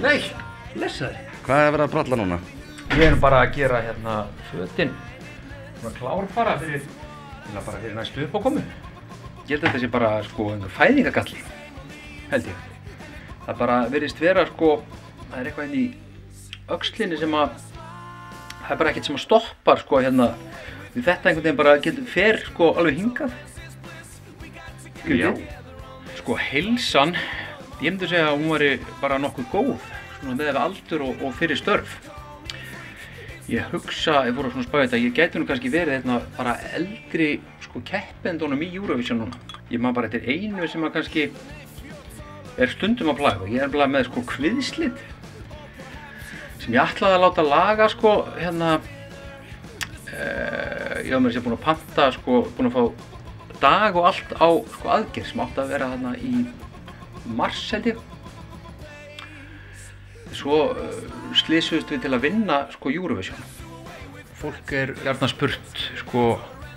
Nei, blessaður. Hvað er verið að bralla núna? Við erum bara að gera hérna fötin. Svona klár bara fyrir næstu uppákomu. Ég held að þetta sé bara sko einhver fæðingagalli, held ég. Það bara virðist vera sko, það er eitthvað inn í öxlinni sem að, það er bara ekkert sem að stoppar sko hérna. Við þetta einhvern veginn bara fer sko alveg hingað. Já. Sko heilsan, ég myndi segja að hún væri bara nokkuð góð, svona með aldur og fyrir störf. Ég hugsa, ég fór að spá þetta, ég gæti nú kannski verið hérna bara eldri sko keppendunum í Eurovision núna. Ég maður bara þetta einu sem að kannski er stundum að plaga. Ég er bara með sko kviðslit sem ég ætlaði að láta laga sko hérna. Ég var með þess að búin að panta sko, búin að fá dag og allt á sko aðgerð sem átti að vera þarna í mars held ég. Svo slysumst við til að vinna sko Eurovision. Fólk er gjarnan spurt sko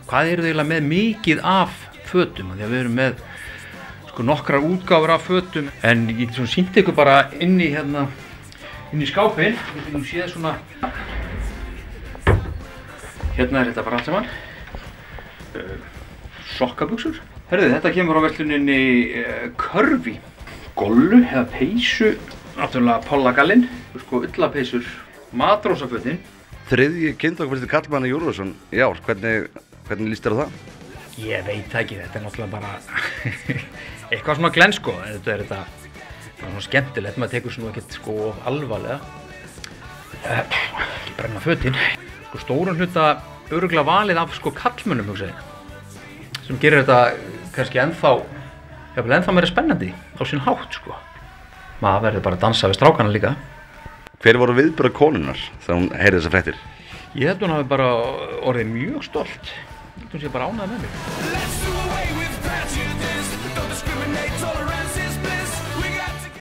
hvað eru þið eiginlega með mikið af fötum, því að við erum með sko nokkrar útgáfur af fötum, en ég get svona sýnt ykkur bara inn í skápinn. Við getum séð svona, hérna er þetta bara allt saman. Sokkabuxur. Herðu, þetta kemur á versluninni Körfi. Gollu eða peysu, náttúrulega pollagallinn, sko ullapeysur, matrósafötin. Þriðji kynþáttafyrsti karlmann í Eurovision í ár, hvernig líst þér á það? Ég veit ekki, þetta er náttúrulega bara eitthvað svona glens sko, þetta er svona skemmtilegt, maður tekur svona ekkert sko alvarlega. Ekki brenna fötin. Sko stóran hluta örugglega valið af sko karlmönnum, hugsa ég. Sem gerir þetta kannski ennþá meira spennandi á sinn hátt sko. Maður verður bara að dansa við strákana líka. Hver voru viðbrögð konunnar þegar hún heyrði þessar fréttir? Ég held hún hafi bara orðið mjög stolt. Ég held hún sé bara ánægð með mig.